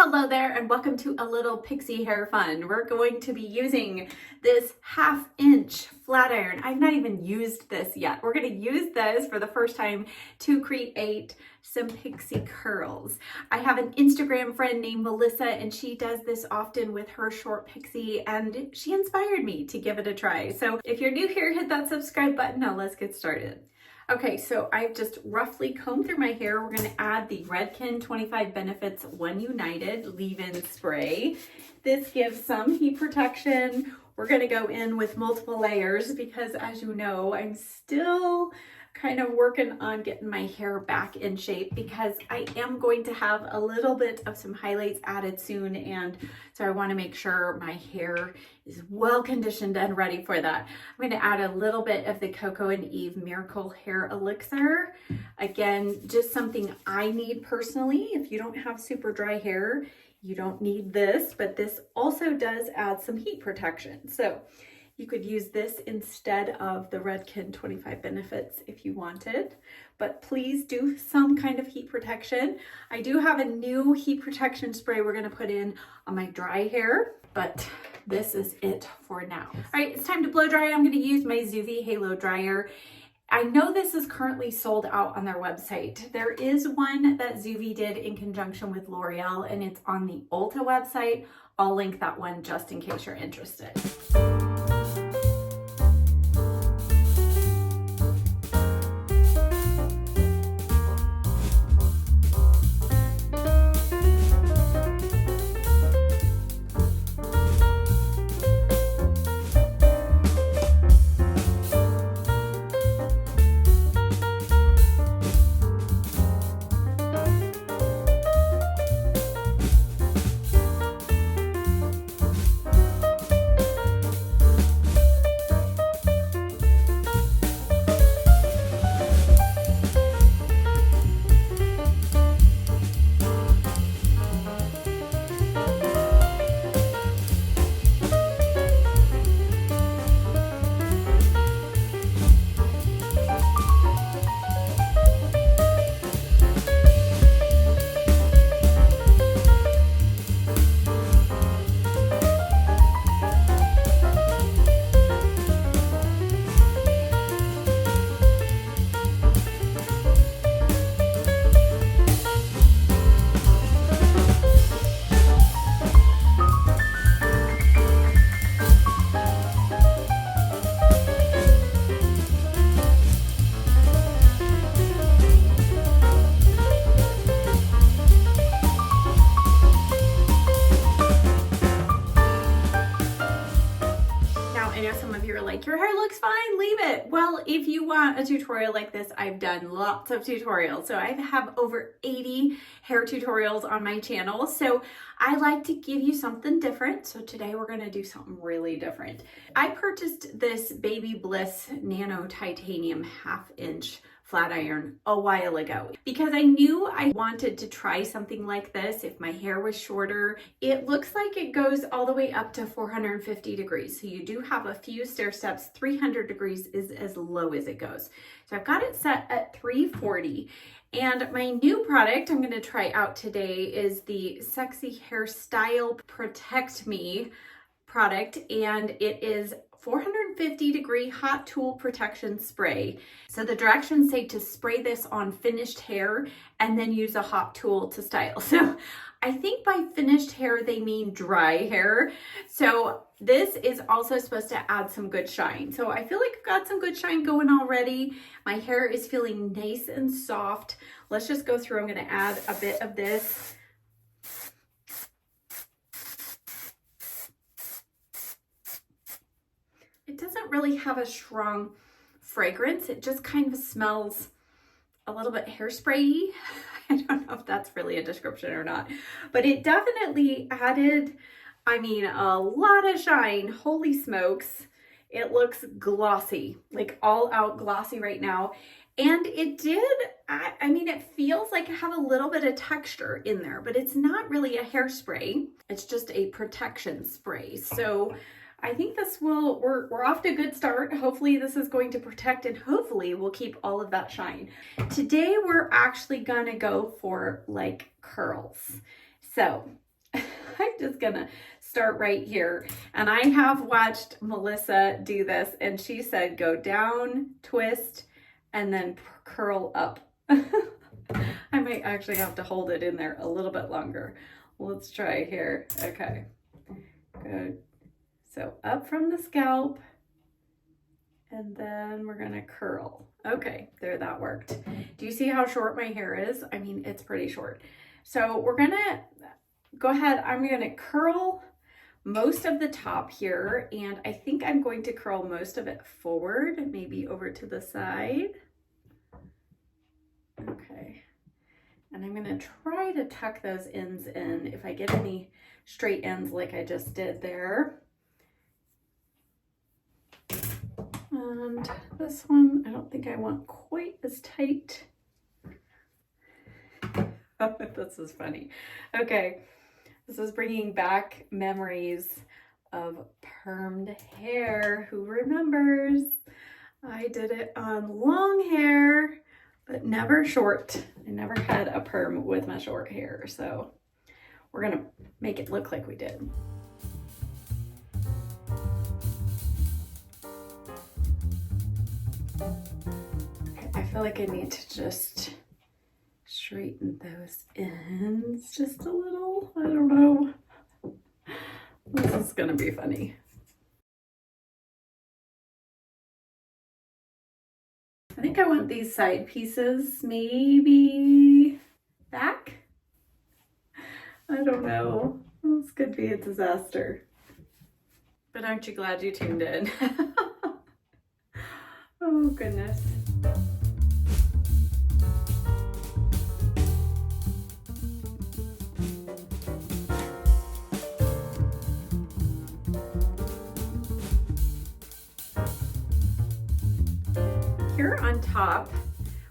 Hello there and welcome to a little pixie hair fun. We're going to be using this 1/2 inch flat iron. I've not even used this yet. We're going to use this for the first time to create some pixie curls. I have an Instagram friend named Melissa and she does this often with her short pixie and she inspired me to give it a try. So if you're new here, hit that subscribe button. Now let's get started. Okay, so I've just roughly combed through my hair. We're gonna add the RAKUTEN 25 Benefits One United leave-in spray. This gives some heat protection. We're gonna go in with multiple layers because as you know, I'm still kind of working on getting my hair back in shape because I am going to have a little bit of some highlights added soon, and so I want to make sure my hair is well conditioned and ready for that. I'm going to add a little bit of the Coco and Eve Miracle Hair Elixir. Again, just something I need personally. If you don't have super dry hair, you don't need this, but this also does add some heat protection. So you could use this instead of the RAKUTEN 25 Benefits if you wanted, but please do some kind of heat protection. I do have a new heat protection spray we're gonna put in on my dry hair, but this is it for now. All right, it's time to blow dry. I'm gonna use my Zoya Halo Dryer. I know this is currently sold out on their website. There is one that Zoya did in conjunction with L'Oreal and it's on the Ulta website. I'll link that one just in case you're interested. Your hair looks fine, leave it. Well, if you want a tutorial like this, I've done lots of tutorials. So I have over 80 hair tutorials on my channel. So I like to give you something different. So today we're gonna do something really different. I purchased this Baby Bliss Nano Titanium 1/2 inch flat iron a while ago because I knew I wanted to try something like this if my hair was shorter. It looks like it goes all the way up to 450 degrees. So you do have a few stair steps. 300 degrees is as low as it goes. So I've got it set at 340. And my new product I'm going to try out today is the Sexy Hairstyle Protect Me product, and it is 450 degree hot tool protection spray. So the directions say to spray this on finished hair and then use a hot tool to style. So I think by finished hair, they mean dry hair. So this is also supposed to add some good shine. So I feel like I've got some good shine going already. My hair is feeling nice and soft. Let's just go through. I'm going to add a bit of this. It doesn't really have a strong fragrance. It just kind of smells a little bit hairspray-y. I don't know if that's really a description or not, but it definitely added, I mean, a lot of shine. Holy smokes. It looks glossy, like all out glossy right now. And it did, I mean, it feels like it had a little bit of texture in there, but it's not really a hairspray. It's just a protection spray. So I think this will, we're off to a good start. Hopefully this is going to protect and hopefully we'll keep all of that shine. Today we're actually gonna go for like curls. So just gonna start right here. And I have watched Melissa do this, and she said go down, twist, and then curl up. I might actually have to hold it in there a little bit longer. Let's try here. Okay, good. So up from the scalp, and then we're gonna curl. Okay, there, that worked. Do you see how short my hair is? I mean, it's pretty short. So we're gonna go ahead, I'm gonna curl most of the top here, and I think I'm going to curl most of it forward, maybe over to the side. Okay, and I'm gonna try to tuck those ends in if I get any straight ends like I just did there. And this one, I don't think I want quite as tight. This is funny. Okay, this is bringing back memories of permed hair. Who remembers? I did it on long hair, but never short. I never had a perm with my short hair, so we're gonna make it look like we did. Okay, I feel like I need to just straighten those ends just a little. I don't know. This is gonna be funny. I think I want these side pieces maybe back. I don't know. This could be a disaster. But aren't you glad you tuned in? Oh goodness. Here on top,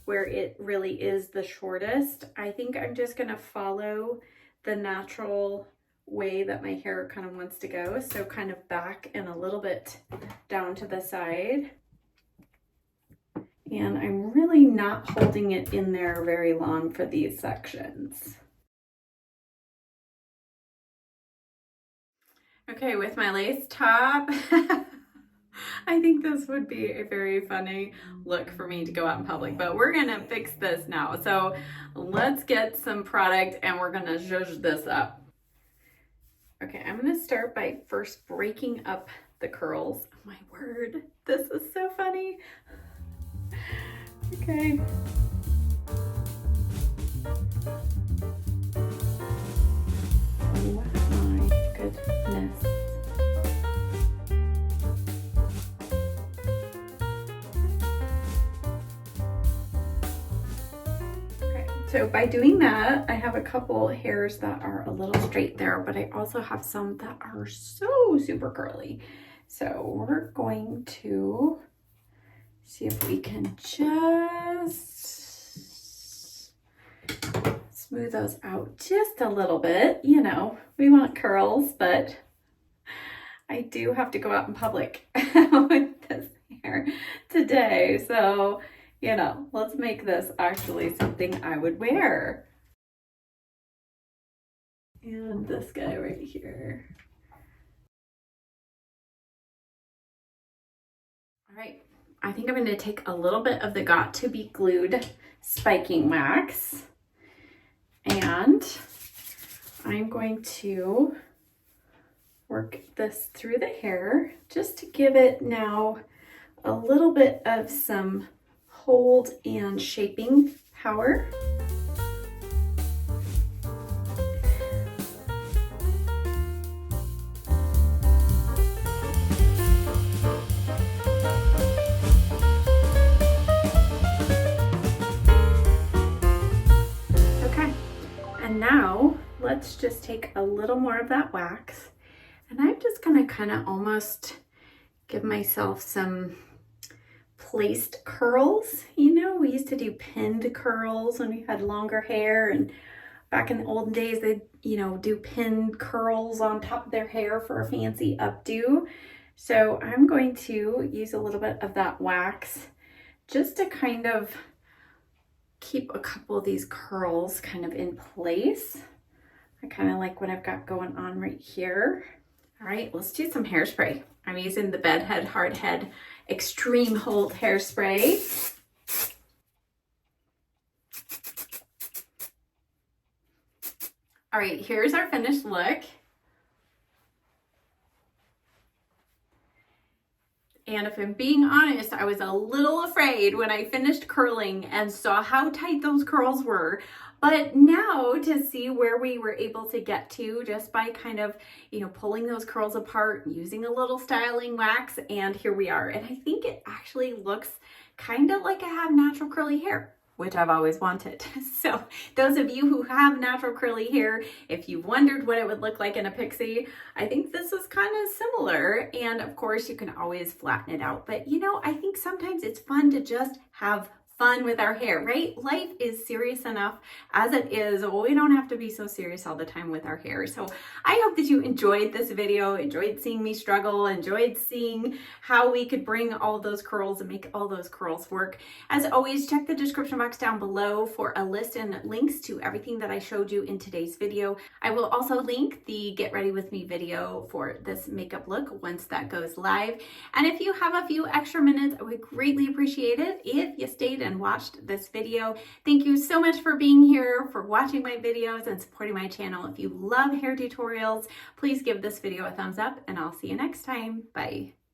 where it really is the shortest, I think I'm just gonna follow the natural way that my hair kind of wants to go. So kind of back and a little bit down to the side. And I'm really not holding it in there very long for these sections. Okay, with my lace top, I think this would be a very funny look for me to go out in public, but we're gonna fix this now. So let's get some product and we're gonna zhuzh this up. Okay, I'm gonna start by first breaking up the curls. Oh my word, this is so funny. Okay. Oh my goodness. Okay, so by doing that, I have a couple hairs that are a little straight there, but I also have some that are so super curly. So we're going to see if we can just smooth those out just a little bit. You know, we want curls, but I do have to go out in public with this hair today. So, you know, let's make this actually something I would wear. And this guy right here. All right. I think I'm going to take a little bit of the Got to Be Glued spiking wax, and I'm going to work this through the hair just to give it now a little bit of some hold and shaping power. Now let's just take a little more of that wax, and I'm just gonna kind of almost give myself some placed curls. You know, we used to do pinned curls when we had longer hair, and back in the olden days they'd, you know, do pinned curls on top of their hair for a fancy updo. So I'm going to use a little bit of that wax just to kind of keep a couple of these curls kind of in place. I kind of like what I've got going on right here. All right, let's do some hairspray. I'm using the Bedhead Hardhead Extreme Hold hairspray. All right, here's our finished look. And if I'm being honest, I was a little afraid when I finished curling and saw how tight those curls were. But now to see where we were able to get to just by kind of, pulling those curls apart, using a little styling wax, and here we are. And I think it actually looks kind of like I have natural curly hair, which I've always wanted. So those of you who have natural curly hair, if you wondered what it would look like in a pixie, I think this is kind of similar. And of course you can always flatten it out. But I think sometimes it's fun to just have fun with our hair, right? Life is serious enough as it is. We don't have to be so serious all the time with our hair. So I hope that you enjoyed this video, enjoyed seeing me struggle, enjoyed seeing how we could bring all those curls and make all those curls work. As always, check the description box down below for a list and links to everything that I showed you in today's video. I will also link the Get Ready With Me video for this makeup look once that goes live. And if you have a few extra minutes, I would greatly appreciate it if you stayed and watched this video. Thank you so much for being here, for watching my videos and supporting my channel. If you love hair tutorials, please give this video a thumbs up and I'll see you next time. Bye.